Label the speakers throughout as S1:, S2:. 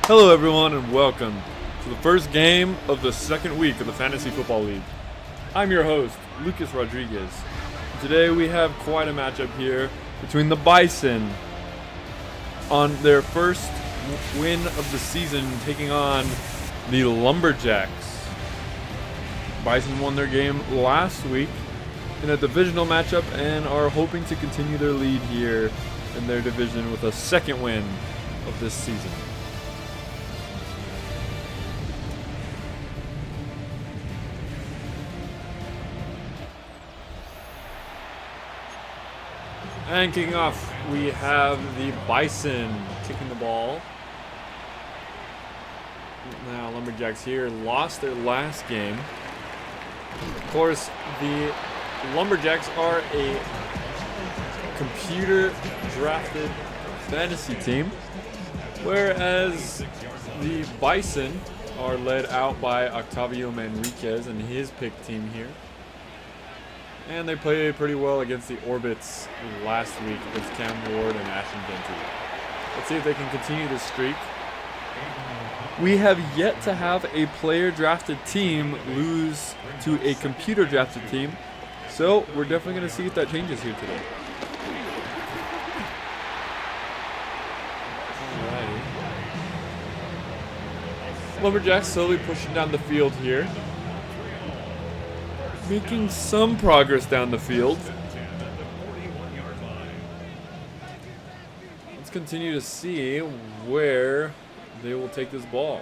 S1: Hello everyone and welcome to the first game of the second week of the Fantasy Football League. I'm your host, Lucas Rodriguez. Today we have quite a matchup here between the Bison on their first win of the season taking on the Lumberjacks. Bison won their game last week in a divisional matchup and are hoping to continue their lead here in their division with a second win of this season. And kicking off, we have the Bison kicking the ball. Now, Lumberjacks here lost their last game. Of course, the Lumberjacks are a computer-drafted fantasy team, whereas the Bison are led out by Octavio Manriquez and his pick team here. And they played pretty well against the Orbits last week against Cam Ward and Ashton Genty. Let's see if they can continue this streak. We have yet to have a player-drafted team lose to a computer-drafted team, so we're definitely going to see if that changes here today. Alrighty. Lumberjacks slowly pushing down the field here. Making some progress down the field. Let's continue to see where they will take this ball.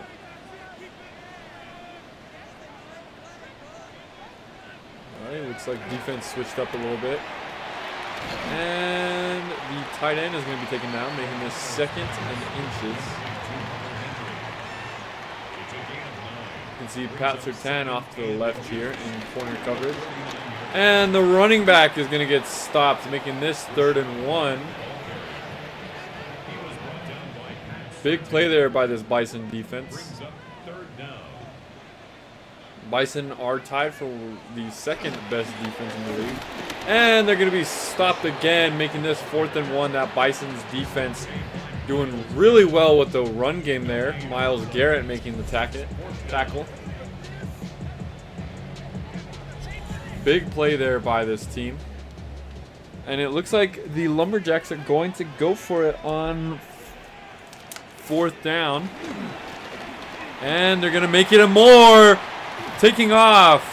S1: Alright, looks like defense switched up a little bit. And the tight end is going to be taken down, making this second and inches. You can see Pat Sertan off to the left here in corner coverage. And the running back is going to get stopped, making this 3rd and 1. Big play there by this Bison defense. Bison are tied for the second best defense in the league. And they're going to be stopped again, making this 4th and 1. That Bison's defense doing really well with the run game there. Myles Garrett making the tackle. Big play there by this team. And it looks like the Lumberjacks are going to go for it on 4th down. And they're going to make it a more. Taking off.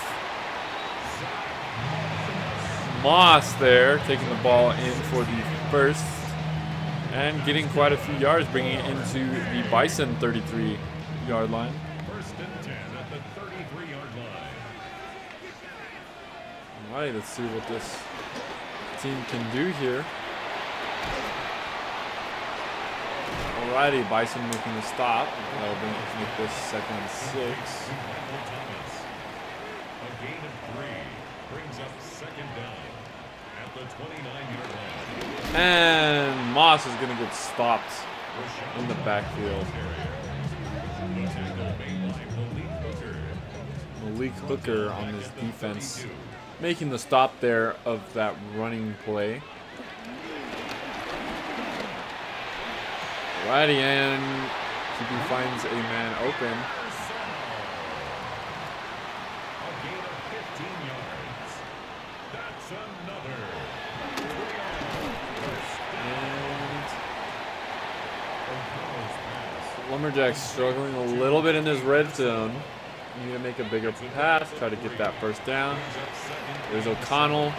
S1: Moss there, taking the ball in for the first. And getting quite a few yards, bringing it into the Bison 33-yard line.
S2: 1st and 10 at the 33-yard line.
S1: All right, let's see what this team can do here. Alrighty, Bison making a stop. That'll make this 2nd and 6.
S2: A gain of 3 brings up 2nd down at the 29-yard line.
S1: And Moss is going to get stopped in the backfield. Malik Hooker on this defense, making the stop there of that running play. Alrighty, and QB finds a man open.
S2: A gain of 15 yards. That's another.
S1: And Lumberjacks struggling a little bit in this red zone. Need to make a bigger pass, try to get that 1st down. There's O'Connell.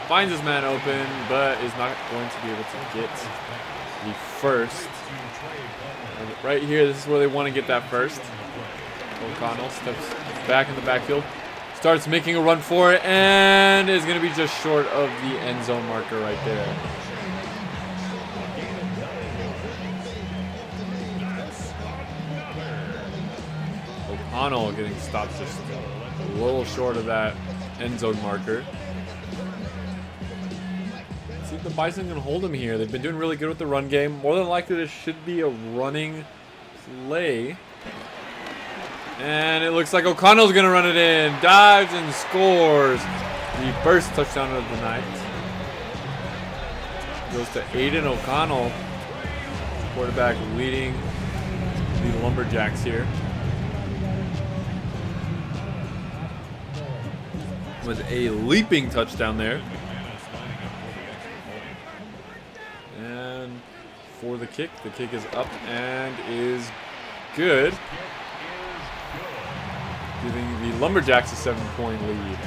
S1: Finds his man open, but is not going to be able to get the 1st. Right here, this is where they want to get that 1st. O'Connell steps back in the backfield. Starts making a run for it, and is going to be just short of the end zone marker right there. O'Connell getting stopped just a little short of that end zone marker. Let's see if the Bison can hold him here. They've been doing really good with the run game. More than likely, this should be a running play. And it looks like O'Connell's going to run it in. Dives and scores the first touchdown of the night. Goes to Aiden O'Connell, quarterback leading the Lumberjacks here. With a leaping touchdown there. And for the kick is up and is good. Giving the Lumberjacks a 7-point lead.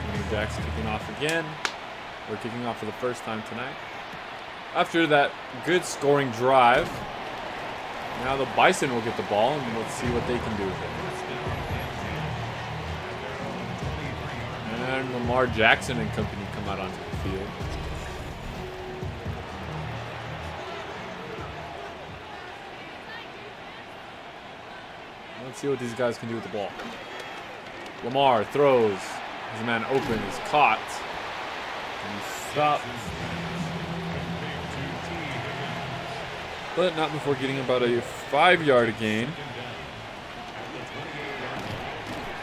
S1: Lumberjacks kicking off again. We're kicking off for the first time tonight. After that good scoring drive, now the Bison will get the ball, and let's see what they can do with it. And Lamar Jackson and company come out onto the field. Let's see what these guys can do with the ball. Lamar throws. His man open is caught. And he stopped. But not before getting about a 5-yard gain.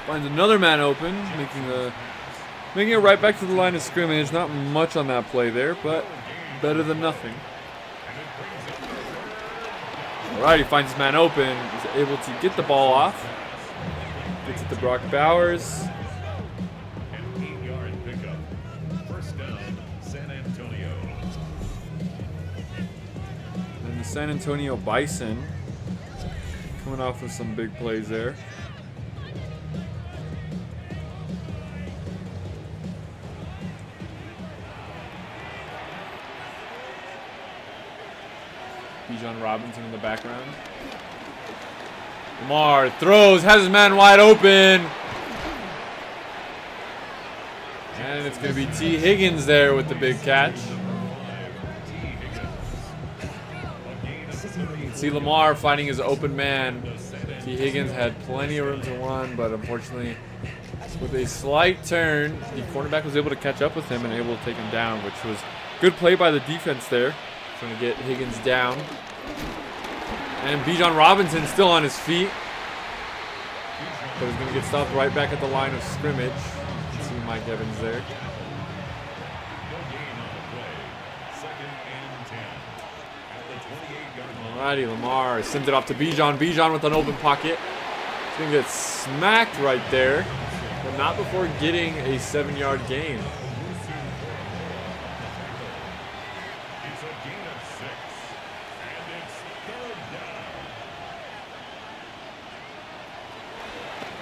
S1: Finds another man open, making it right back to the line of scrimmage. Not much on that play there, but better than nothing. Alright, he finds his man open. He's able to get the ball off. Gets it to Brock Bowers. San Antonio Bison coming off with some big plays there. Bijan Robinson in the background. Lamar throws, has his man wide open. And it's going to be T. Higgins there with the big catch. See Lamar finding his open man. T. Higgins had plenty of room to run, but unfortunately, with a slight turn, the cornerback was able to catch up with him and able to take him down, which was good play by the defense there, trying to get Higgins down. And Bijan Robinson still on his feet, but he's going to get stopped right back at the line of scrimmage. See Mike Evans there. Alrighty, Lamar sends it off to Bijan. Bijan with an open pocket. He's going to get smacked right there, but not before getting a 7-yard gain.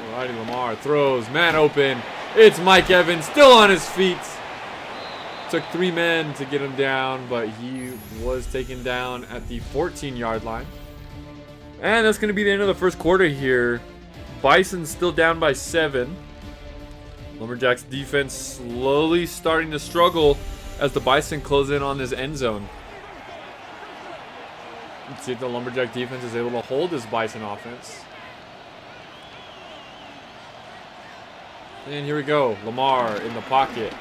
S1: Alrighty, Lamar throws, man open. It's Mike Evans, still on his feet. Took 3 men to get him down, but he was taken down at the 14-yard line. And that's going to be the end of the first quarter here. Bison still down by 7. Lumberjacks defense slowly starting to struggle as the Bison close in on this end zone. Let's see if the Lumberjack defense is able to hold this Bison offense. And here we go. Lamar in the pocket.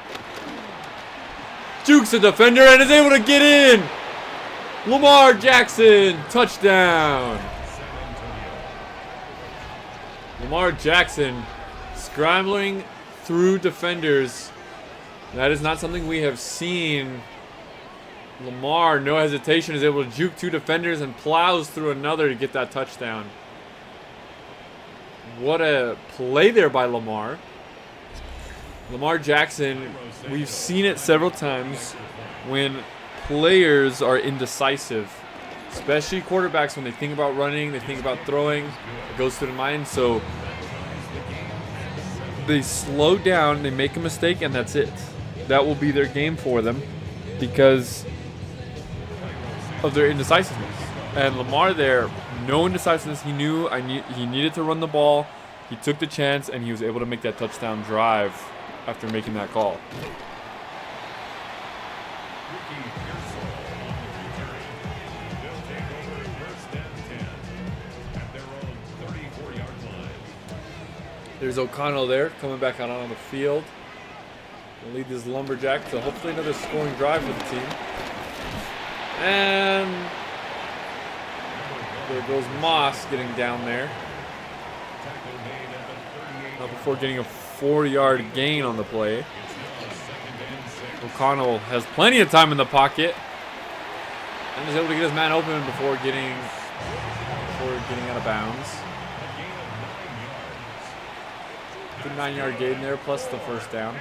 S1: Jukes a defender and is able to get in. Lamar Jackson, touchdown. Lamar Jackson scrambling through defenders. That is not something we have seen. Lamar, no hesitation, is able to juke 2 defenders and plows through another to get that touchdown. What a play there by Lamar. Lamar Jackson, we've seen it several times when players are indecisive, especially quarterbacks when they think about running, they think about throwing, it goes through the mind. So they slow down, they make a mistake, and that's it. That will be their game for them because of their indecisiveness. And Lamar there, no indecisiveness. He knew he needed to run the ball. He took the chance, and he was able to make that touchdown drive after making that call. There's O'Connell there coming back out on the field. We'll lead this Lumberjack to hopefully another scoring drive for the team. And there goes Moss getting down there. Not before getting a 4-yard gain on the play. O'Connell has plenty of time in the pocket and is able to get his man open before getting out of bounds. Good 9-yard gain there, plus the first down.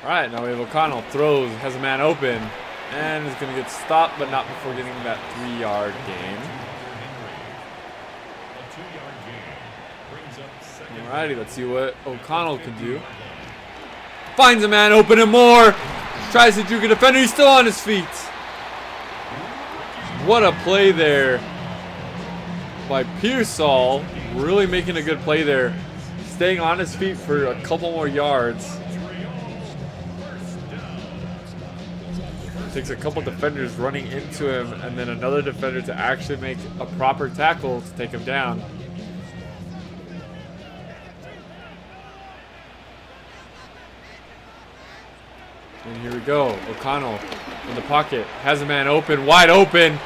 S1: All right, now we have O'Connell throws, has a man open, and is going to get stopped, but not before getting that 3-yard gain. Alrighty, let's see what O'Connell can do. Finds a man open and more. Tries to juke a defender. He's still on his feet. What a play there by Pearsall. Really making a good play there. Staying on his feet for a couple more yards. Takes a couple defenders running into him and then another defender to actually make a proper tackle to take him down. And here we go. O'Connell in the pocket. Has a man open. Wide open.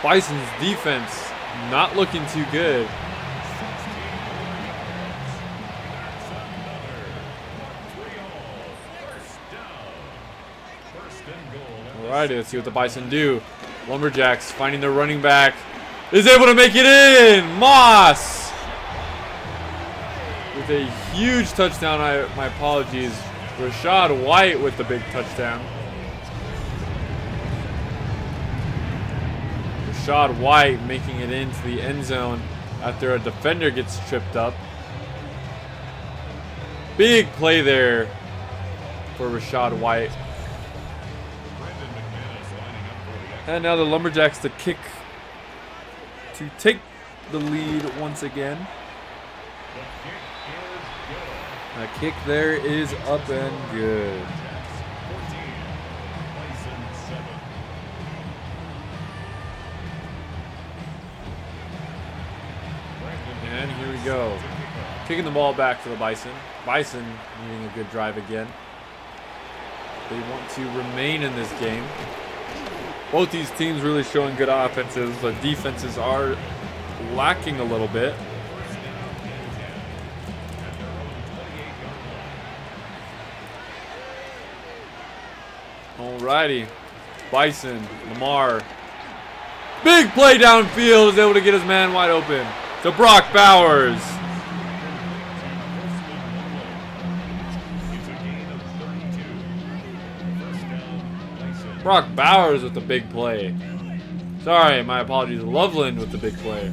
S1: Bison's defense not looking too good. Alrighty, let's see what the Bison do. Lumberjacks finding their running back. Is able to make it in. Moss with a huge touchdown. My apologies. Rashad White with the big touchdown. Rashad White making it into the end zone after a defender gets tripped up. Big play there for Rashad White. And now the Lumberjacks to take the lead once again. That kick there is up and good. And here we go. Kicking the ball back to the Bison. Bison needing a good drive again. They want to remain in this game. Both these teams really showing good offenses, but defenses are lacking a little bit. Alrighty, Bison, Lamar. Big play downfield, is able to get his man wide open. To Brock Bowers. Brock Bowers with the big play. Sorry, my apologies. Loveland with the big play.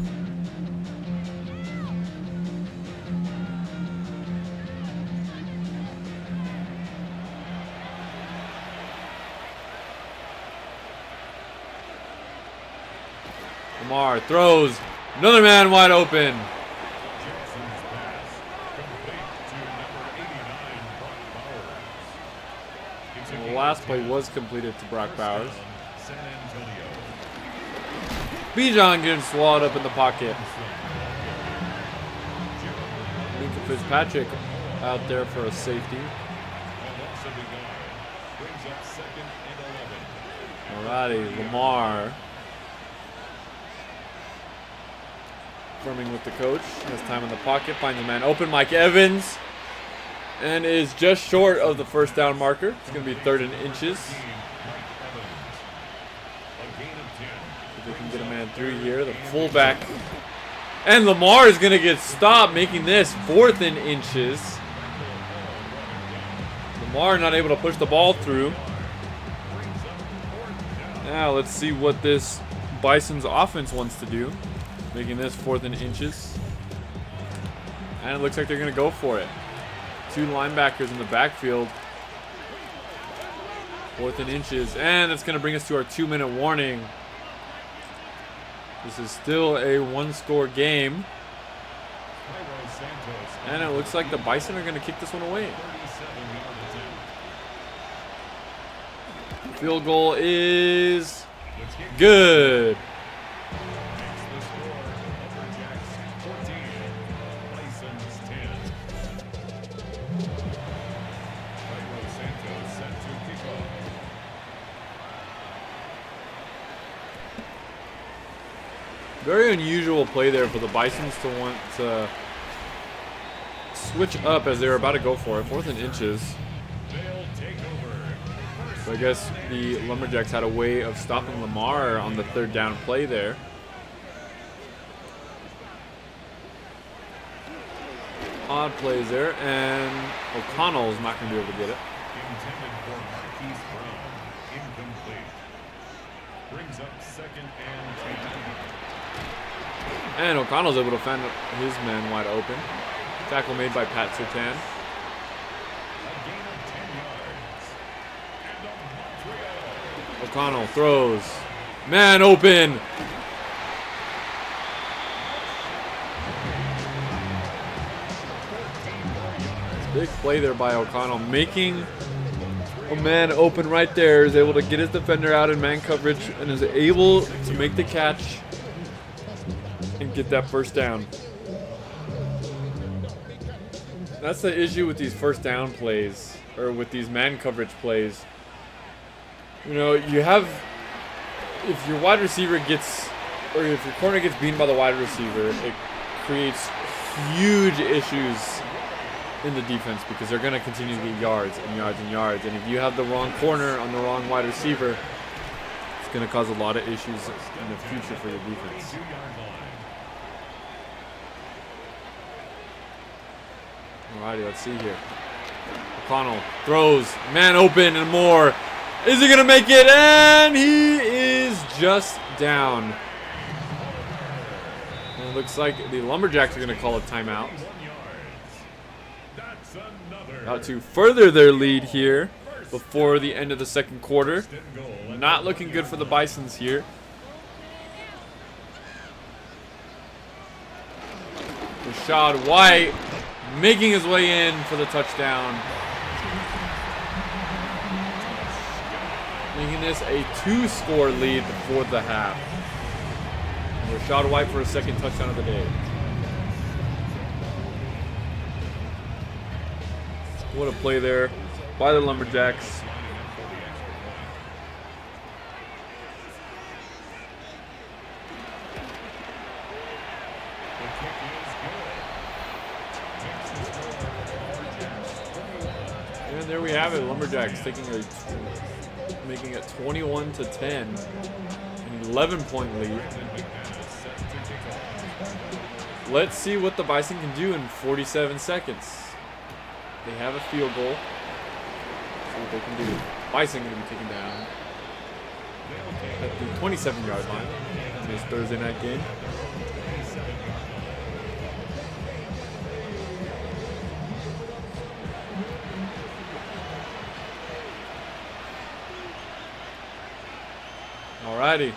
S1: Lamar throws. Another man wide open. And the last play was completed to Brock Bowers. Bison getting swallowed up in the pocket. Minka Fitzpatrick out there for a safety. Alrighty, Lamar. Confirming with the coach. Has time in the pocket. Finds a man open. Mike Evans. And is just short of the first down marker. It's going to be 3rd and inches. If they can get a man through here. The fullback. And Lamar is going to get stopped, making this 4th and inches. Lamar not able to push the ball through. Now let's see what this Bison's offense wants to do. Making this 4th and inches. And it looks like they're going to go for it. 2 linebackers in the backfield. 4th and inches. And that's going to bring us to our 2-minute warning. This is still a 1-score game. And it looks like the Bison are going to kick this one away. Field goal is good. Very unusual play there for the Bisons to want to switch up as they were about to go for it. 4th and inches.
S2: They'll take over.
S1: So I guess the Lumberjacks had a way of stopping Lamar on the 3rd down play there. Odd plays there, and O'Connell's not going to be able to get it.
S2: Intended for Marquise Brown. Incomplete. Brings up 2nd and 10.
S1: And O'Connell's able to find his man wide open. Tackle made by Pat Sertan.
S2: A gain of 10 yards. And a Montreal.
S1: O'Connell throws. Man open. Big play there by O'Connell, making a man open right there. Is able to get his defender out in man coverage and is able to make the catch and get that 1st down. That's the issue with these 1st down plays, or with these man coverage plays. You know, you have, if your wide receiver gets, or if your corner gets beaten by the wide receiver, it creates huge issues in the defense because they're going to continue to get yards and yards and yards. And if you have the wrong corner on the wrong wide receiver, it's going to cause a lot of issues in the future for your defense. Alrighty, let's see here. O'Connell throws, man open and more. Is he going to make it? And he is just down. And it looks like the Lumberjacks are going to call a timeout. About to further their lead here before the end of the 2nd quarter. Not looking good for the Bisons here. Rashad White making his way in for the touchdown. Making this a 2-score lead before the half. Rashad White for his 2nd touchdown of the day. What a play there by the Lumberjacks. And there we have it. Lumberjacks making it 21-10, an 11-point lead. Let's see what the Bison can do in 47 seconds. They have a field goal. See what they can do. Bison going to be taken down at the 27-yard line in this Thursday night game. Alrighty.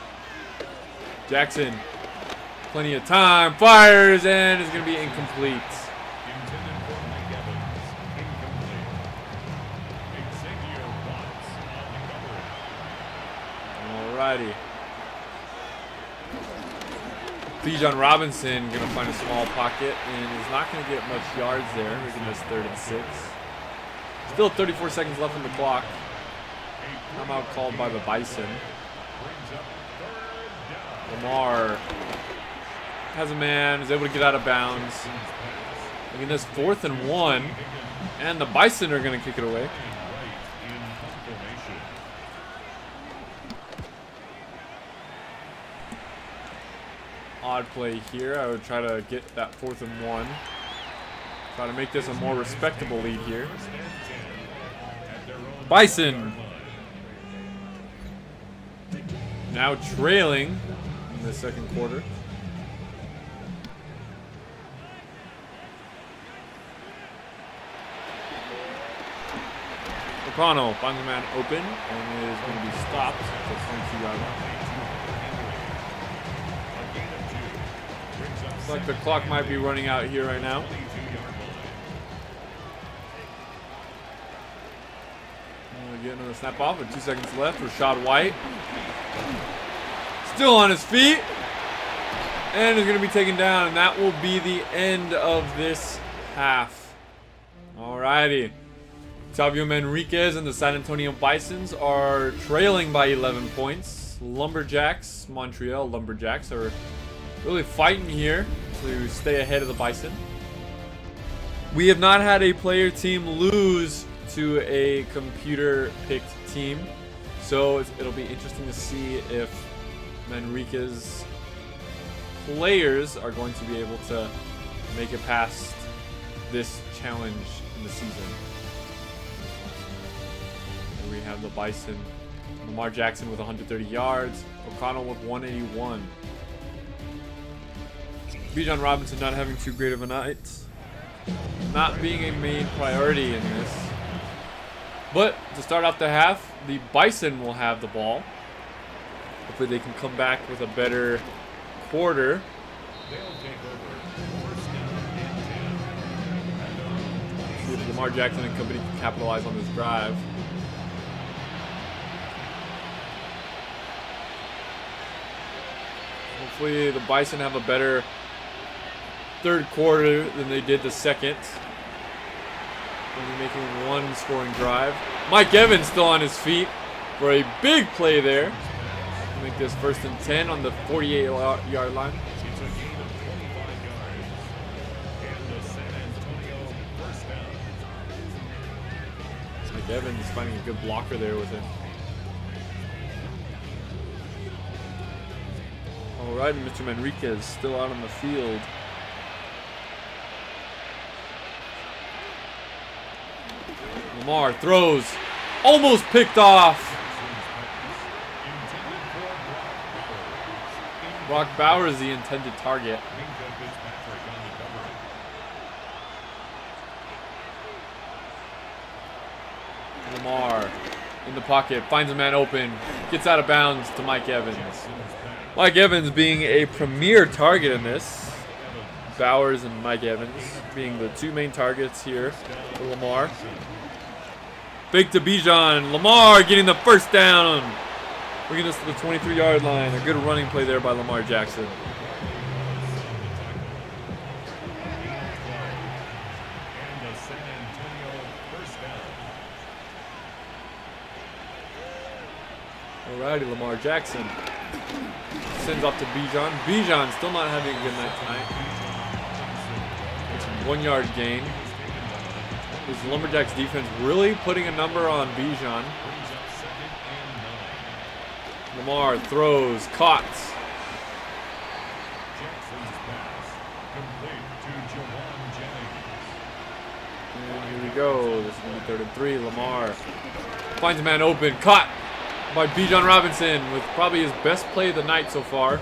S1: Jackson, plenty of time, fires, and is going to be incomplete. Alrighty. Bijan Robinson going to find a small pocket and is not going to get much yards there. Making this 3rd and 6. Still 34 seconds left on the clock. Timeout called by the Bison. Lamar has a man, is able to get out of bounds. Making this 4th and 1. And the Bison are going to kick it away. Odd play here. I would try to get that 4th and 1. Try to make this a more respectable lead here. Bison now trailing in the 2nd quarter. O'Connell finds a man open and is going to be stopped at the 22-yard line. Looks like the clock might be running out here right now. Get another snap off with 2 seconds left. Rashad White still on his feet and is going to be taken down, and that will be the end of this half. Alrighty. Octavio Manriquez and the San Antonio Bisons are trailing by 11 points. Montreal Lumberjacks are really fighting here to stay ahead of the Bison. We have not had a player team lose to a computer-picked team, so it'll be interesting to see if Manrique's players are going to be able to make it past this challenge in the season. Here we have the Bison. Lamar Jackson with 130 yards. O'Connell with 181. Bijan Robinson not having too great of a night. Not being a main priority in this. But to start off the half, the Bison will have the ball. Hopefully they can come back with a better quarter. See if Lamar Jackson and company can capitalize on this drive. Hopefully the Bison have a better third quarter than they did the second. Only making one scoring drive. Mike Evans still on his feet for a big play there. Make this 1st and 10 on the 48-yard line.
S2: It's a gain of 25 yards. And the San Antonio first down.
S1: Mike Evans is finding a good blocker there with him. All right, Mr. Manriquez still out on the field. Lamar throws, almost picked off. Brock Bowers, the intended target. Lamar in the pocket, finds a man open, gets out of bounds to Mike Evans. Mike Evans being a premier target in this. Bowers and Mike Evans being the two main targets here for Lamar. Big to Bijan. Lamar getting the first down. Bringing us to the 23-yard line. A good running play there by Lamar Jackson. Alrighty, Lamar Jackson sends off to Bijan. Bijan still not having a good night tonight. It's a 1-yard gain. Is Lumberjacks defense really putting a number on Bijan? Lamar throws, caught. And here we go. This is going to be 3rd and 3. Lamar finds a man open, caught by Bijan Robinson with probably his best play of the night so far.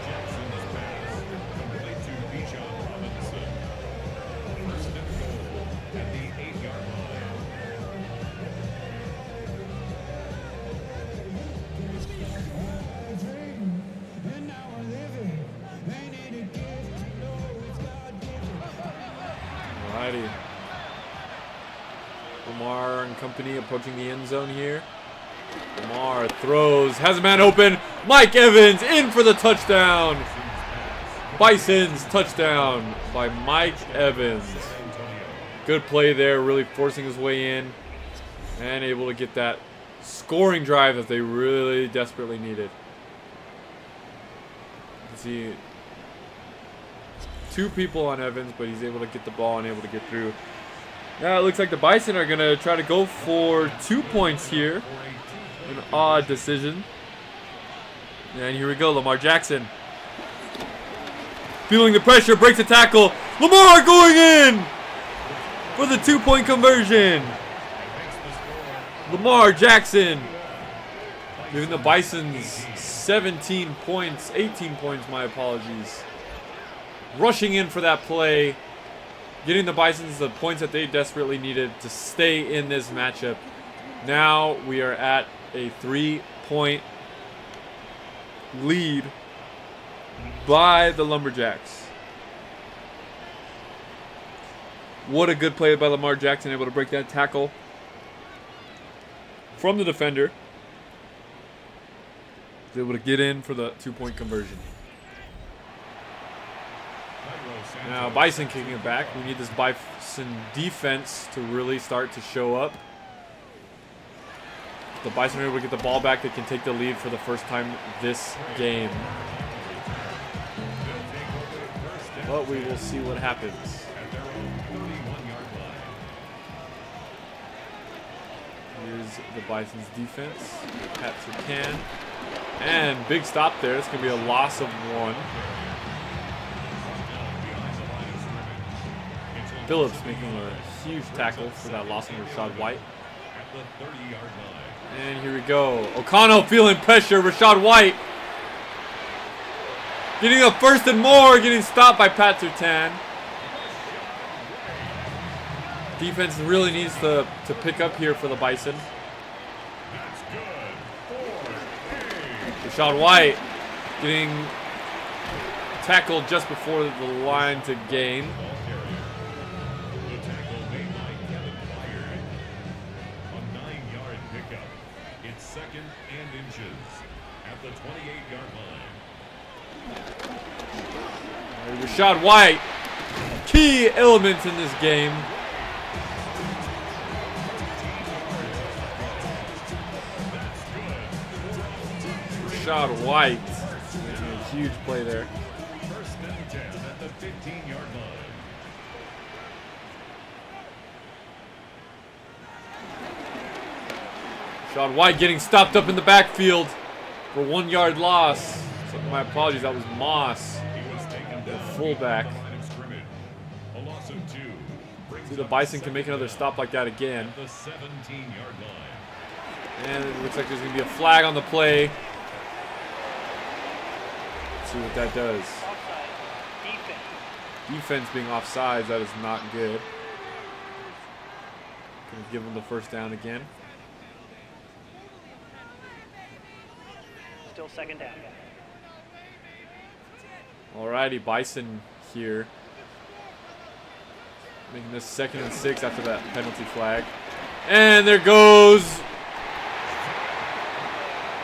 S1: Alrighty. Lamar and company approaching the end zone here. Lamar throws, has a man open. Mike Evans in for the touchdown. Bison's touchdown by Mike Evans. Good play there, really forcing his way in and able to get that scoring drive that they really desperately needed. You can see two people on Evans, but he's able to get the ball and able to get through. Now it looks like the Bison are going to try to go for 2 points here. An odd decision. And here we go, Lamar Jackson. Feeling the pressure, breaks a tackle. Lamar going in for the 2-point conversion. Lamar Jackson giving the Bisons 17 points, 18 points, my apologies. Rushing in for that play, getting the Bisons the points that they desperately needed to stay in this matchup. Now we are at a 3-point lead by the Lumberjacks. What a good play by Lamar Jackson, able to break that tackle from the defender. He's able to get in for the 2-point conversion. Now Bison kicking it back. We need this Bison defense to really start to show up. The Bison are able to get the ball back. They can take the lead for the first time this game. But we will see what happens. Here's the Bison's defense. Pat Sertan. And big stop there. It's going to be a loss of 1. Phillips making a huge tackle for that loss on Rashad White. And here we go. O'Connell feeling pressure. Rashad White getting a first and more. Getting stopped by Pat Sertan. Defense really needs to pick up here for the Bison. Rashad White getting tackled just before the line to gain.
S2: It's 2nd and inches at the 28-yard line.
S1: Rashad White, key element in this game. Rashad White making a huge play there.
S2: First and 10 at the 15-yard line.
S1: Rashad White getting stopped up in the backfield for 1 yard loss. So my apologies, that was Moss, the fullback.
S2: A loss of 2.
S1: See, the Bison can make another stop like that again.
S2: The 17-yard line.
S1: And it looks like there's going to be a flag on the play. Let's see what that does. Defense being offsides, that is not good. Going to give them the first down again.
S3: Still 2nd down.
S1: Alrighty, Bison here. Making this 2nd and 6 after that penalty flag. And there goes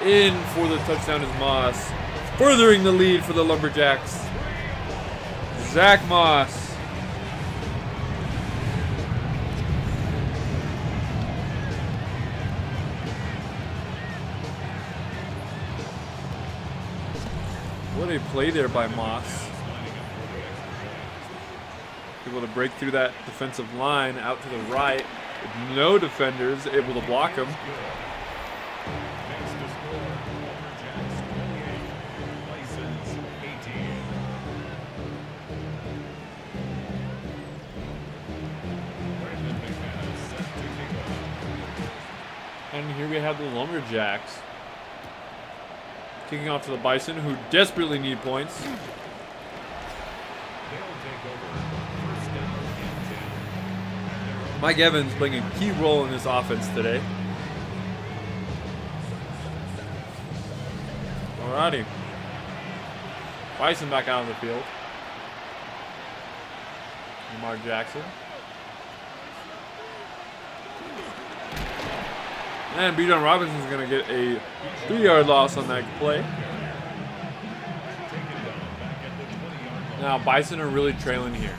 S1: in for the touchdown is Moss. Furthering the lead for the Lumberjacks. Zach Moss. What a play there by Moss. Able to break through that defensive line out to the right. With no defenders able to block him. And here we have the Lumberjacks kicking off to the Bison, who desperately need points. Mike Evans playing a key role in this offense today. Alrighty. Bison back out on the field. Lamar Jackson. And Bijan Robinson's going to get a 3-yard loss on that play. Now, Bison are really trailing here.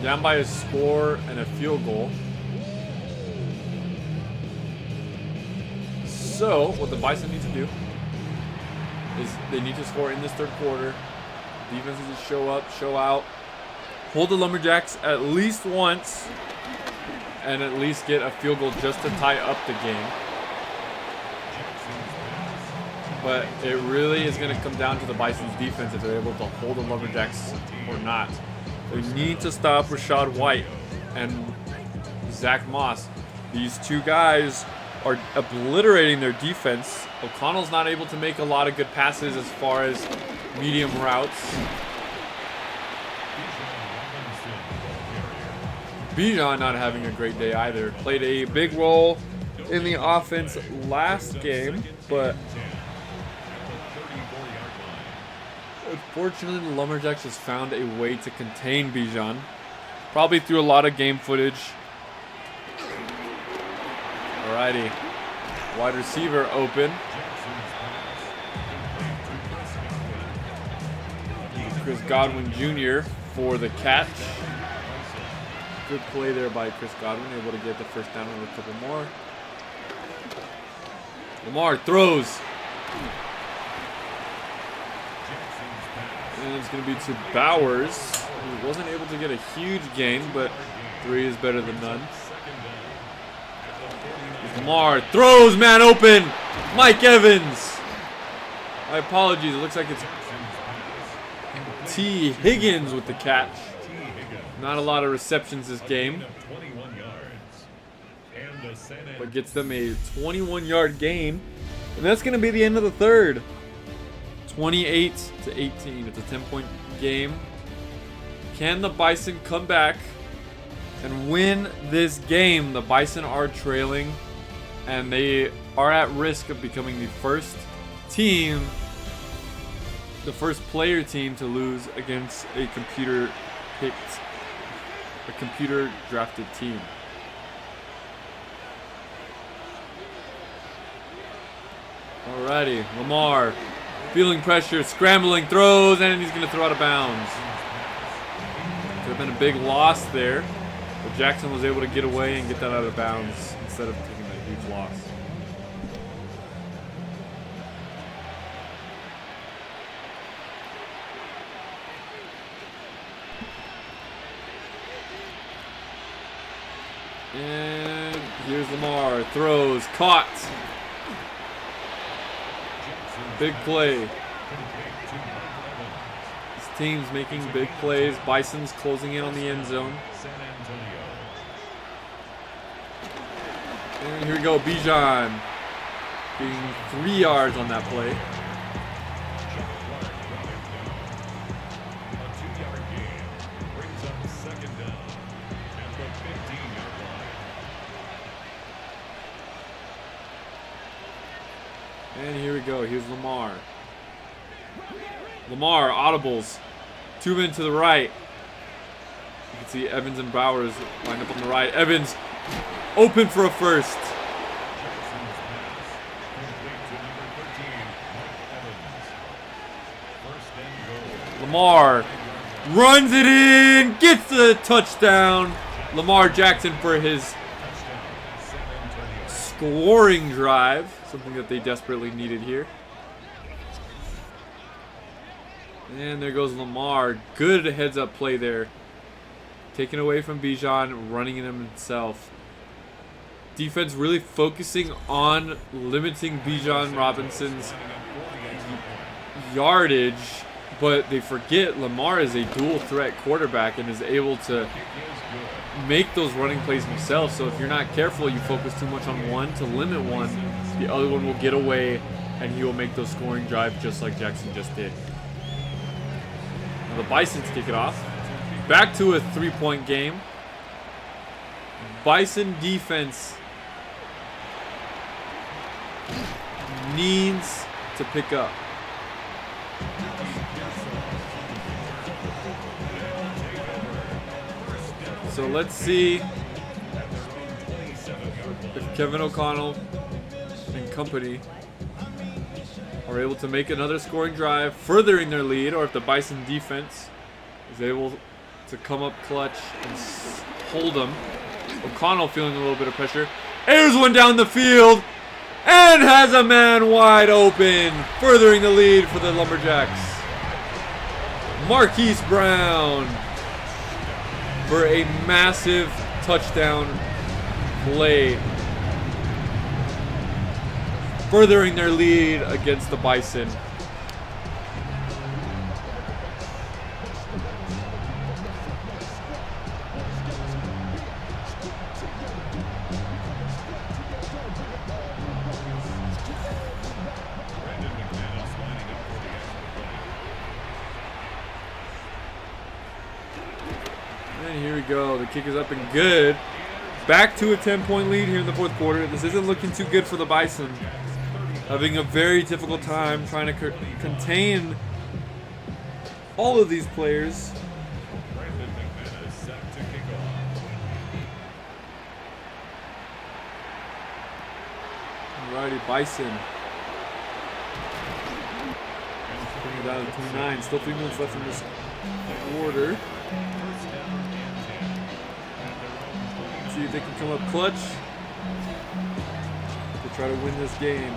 S1: Down by a score and a field goal. So, what the Bison need to do is they need to score in this 3rd quarter. Defense needs to show up, show out. Hold the Lumberjacks at least once. And at least get a field goal just to tie up the game. But it really is going to come down to the Bison's defense if they're able to hold the Lumberjacks or not. They need to stop Rashad White and Zach Moss. These two guys are obliterating their defense. O'Connell's not able to make a lot of good passes as far as medium routes. Bijan not having a great day either. Played a big role in the offense last game, but unfortunately the Lumberjacks just found a way to contain Bijan. Probably through a lot of game footage. Alrighty. Wide receiver open. Chris Godwin Jr. for the catch. Good play there by Chris Godwin, able to get the first down with a couple more. Lamar throws. And it's going to be to Bowers, who wasn't able to get a huge gain, but 3 is better than none. Lamar throws, man open. Mike Evans. My apologies. It looks like it's T. Higgins with the catch. Not a lot of receptions this game, but gets them a 21-yard gain. And that's going to be the end of the third. 28-18. It's a 10-point game. Can the Bison come back and win this game? The Bison are trailing, and they are at risk of becoming the first player team to lose against a computer drafted team. Alrighty, Lamar feeling pressure, scrambling, throws, and he's going to throw out of bounds. Could have been a big loss there, but Jackson was able to get away and get that out of bounds instead of taking that huge loss. And here's Lamar, throws, caught. Big play. This team's making big plays. Bison's closing in on the end zone. And here we go, Bison getting 3 yards on that play. And here we go. Here's Lamar. Lamar audibles. 2 men to the right. You can see Evans and Bowers lined up on the right. Evans open for a first. Lamar runs it in. Gets the touchdown. Lamar Jackson for his scoring drive. Something that they desperately needed here. And there goes Lamar. Good heads-up play there. Taken away from Bijan, running in himself. Defense really focusing on limiting Bijan Robinson's yardage, but they forget Lamar is a dual-threat quarterback and is able to make those running plays himself. So if you're not careful, you focus too much on one to limit one, the other one will get away and he will make those scoring drives just like Jackson just did. Now the Bisons kick it off. Back to a 3-point game. Bison defense needs to pick up. So let's see if Kevin O'Connell and company are able to make another scoring drive, furthering their lead, or if the Bison defense is able to come up clutch and hold them. O'Connell feeling a little bit of pressure. Airs one down the field and has a man wide open, furthering the lead for the Lumberjacks. Marquise Brown for a massive touchdown play, furthering their lead against the Bison. And here we go. The kick is up and good. Back to a 10-point lead here in the fourth quarter. This isn't looking too good for the Bison. Having a very difficult time trying to contain all of these players. Alrighty, Bison. Bring it down to 29. Still 3 minutes left in this quarter. See if they can come up clutch to try to win this game.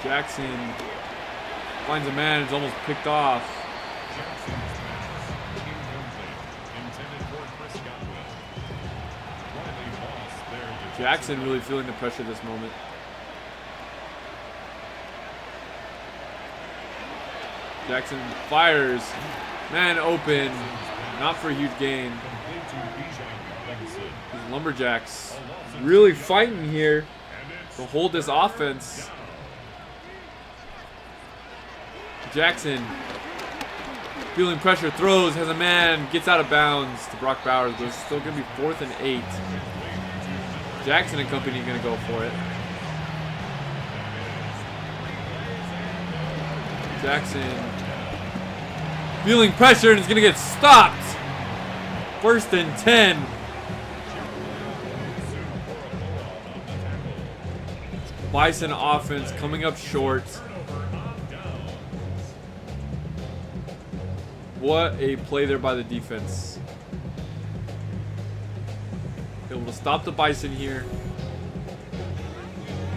S1: Jackson finds a man, it's almost picked off. Jackson really feeling the pressure this moment. Jackson fires. Man open. Not for a huge gain. These Lumberjacks really fighting here to hold this offense. Jackson feeling pressure, throws, has a man, gets out of bounds to Brock Bowers, but it's still going to be 4th and 8. Jackson and company going to go for it. Jackson feeling pressure and is going to get stopped. 1st and 10. Bison offense coming up short. What a play there by the defense. Able to stop the Bison here.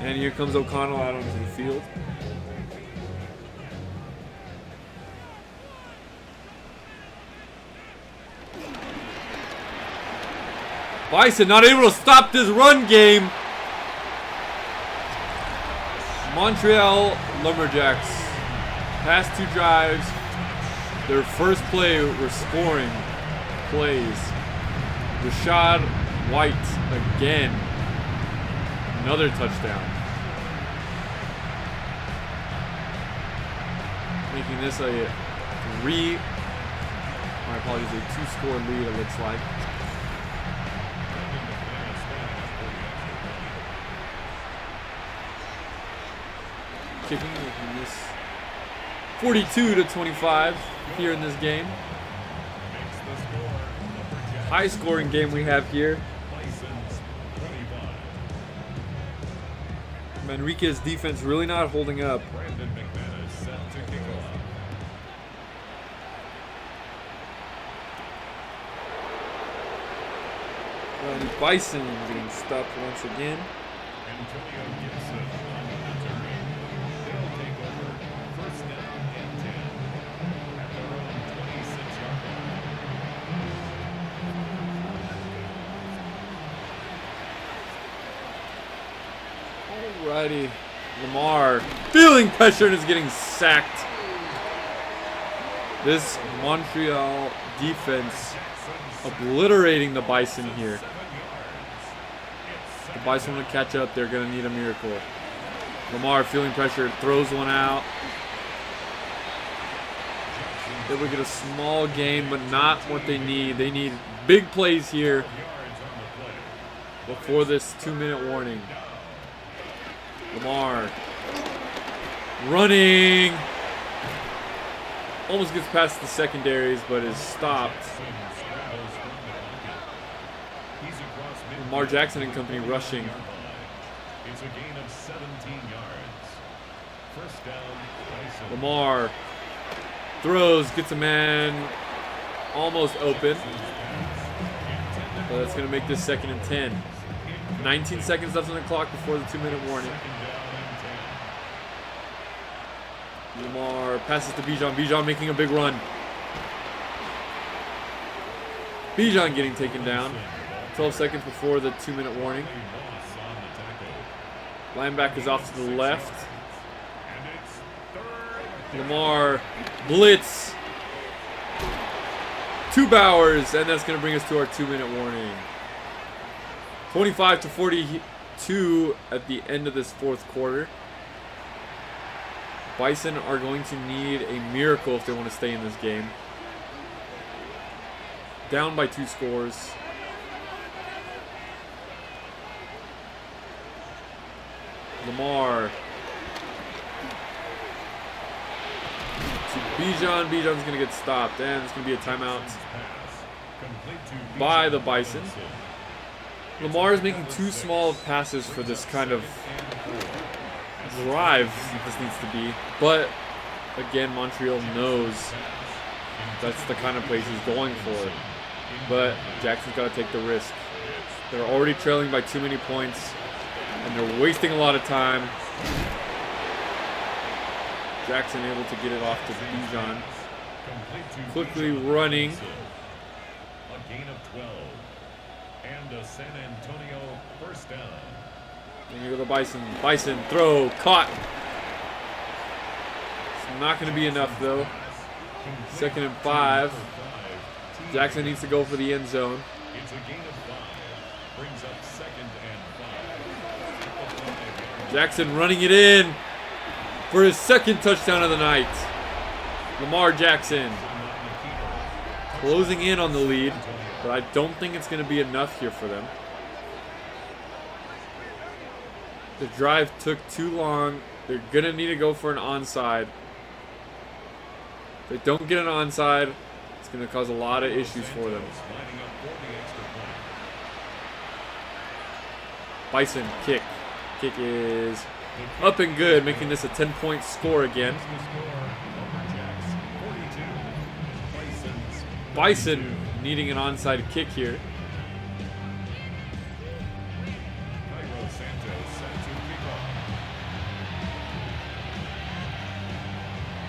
S1: And here comes O'Connell out onto the field. Bison not able to stop this run game. Montreal Lumberjacks past 2 drives. Their first play were scoring plays. Rashad White again. Another touchdown. Making this a 2-score lead, it looks like. Kicking in this 42-25 here in this game. High scoring game we have here. Manrique's defense really not holding up. Bison getting stopped once again. Alrighty, Lamar feeling pressure and is getting sacked. This Montreal defense obliterating the Bison here. The Bison want to catch up, they're going to need a miracle. Lamar feeling pressure, throws one out. They will get a small gain, but not what they need. They need big plays here before this 2-minute warning. Lamar running, almost gets past the secondaries, but is stopped. Lamar Jackson and company rushing.
S2: It's a gain of 17 yards. First down,
S1: Lamar throws, gets a man almost open. But that's going to make this 2nd and 10. 19 seconds left on the clock before the 2-minute warning. Lamar passes to Bison. Bison making a big run. Bison getting taken down. 12 seconds before the 2-minute warning. Linebacker's off to the left. Lamar blitz. 2 Bowers, and that's going to bring us to our 2-minute warning. 25-42 at the end of this 4th quarter. Bison are going to need a miracle if they want to stay in this game. Down by 2 scores. Lamar to Bijan. Bijan's going to get stopped, and it's going to be a timeout by the Bison. Lamar is making too small of passes for this kind of drive this needs to be. But, again, Montreal knows that's the kind of plays he's going for. But Jackson's got to take the risk. They're already trailing by too many points, and they're wasting a lot of time. Jackson able to get it off to Bison.
S2: Complete to
S1: Quickly
S2: Bison.
S1: running.
S2: A gain of 12. And a San Antonio first down.
S1: And here go the Bison. Bison throw caught. It's not going to be enough though. 2nd and 5. Jackson needs to go for the end zone.
S2: It's a gain of 5. Brings up 2nd and 5.
S1: Jackson running it in for his 2nd touchdown of the night. Lamar Jackson closing in on the lead, but I don't think it's going to be enough here for them. The drive took too long. They're going to need to go for an onside. If they don't get an onside, it's going to cause a lot of issues for them. Bison kick. Kick is up and good, making this a 10-point score again. Bison needing an onside kick here.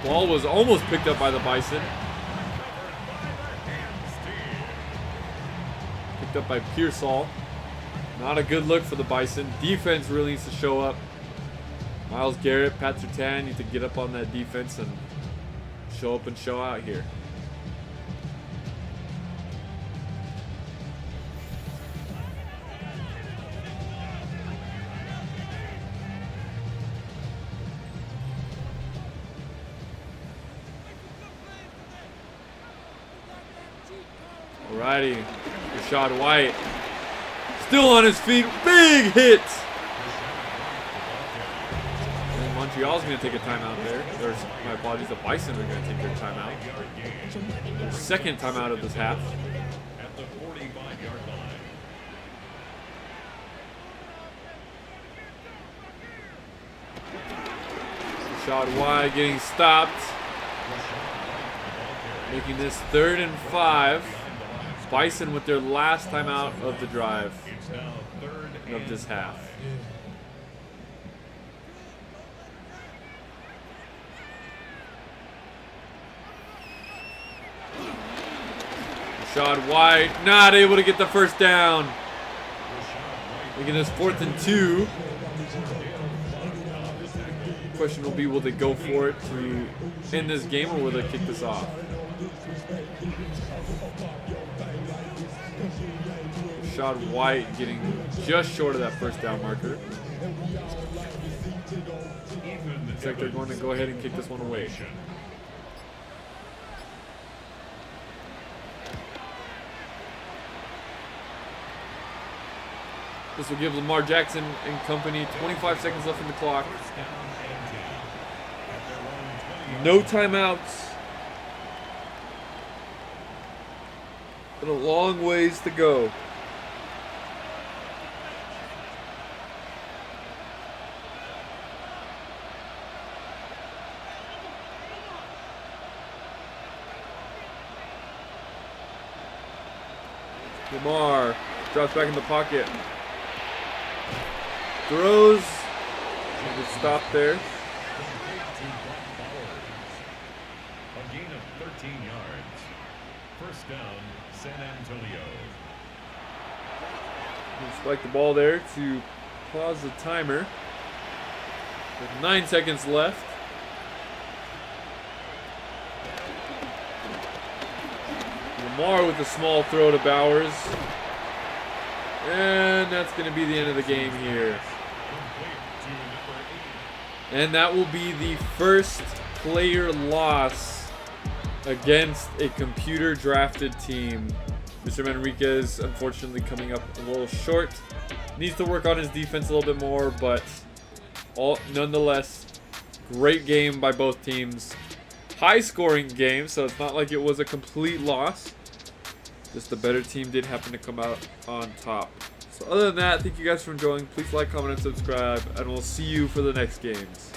S1: Ball was almost picked up by the Bison. Picked up by Pearsall. Not a good look for the Bison. Defense really needs to show up. Myles Garrett, Pat Surtain need to get up on that defense and show up and show out here. Alrighty, Rashad White still on his feet, big hit. And Montreal's going to take a timeout there. My apologies, the Bison are going to take their timeout. Their 2nd timeout of this half.
S2: At the 45-yard line.
S1: Rashad White getting stopped, making this 3rd and 5. Bison with their last timeout of the drive of this half. Rashad White not able to get the first down. Making this 4th and 2. Question will be, will they go for it to end this game or will they kick this off? Rashad White getting just short of that first down marker. Looks like they're going to go ahead and kick this one away. This will give Lamar Jackson and company 25 seconds left in the clock. No timeouts. But a long ways to go. Lamar drops back in the pocket. Throws. Good stop there.
S2: A gain of 13 yards. First down, San Antonio.
S1: Spike the ball there to pause the timer. With 9 seconds left. Lamar with a small throw to Bowers. And that's going to be the end of the game here. And that will be the first player loss against a computer drafted team. Mr. Manriquez, unfortunately, coming up a little short. Needs to work on his defense a little bit more, but nonetheless, great game by both teams. High scoring game, so it's not like it was a complete loss. Just the better team did happen to come out on top. So other than that, thank you guys for enjoying. Please like, comment, and subscribe, and we'll see you for the next games.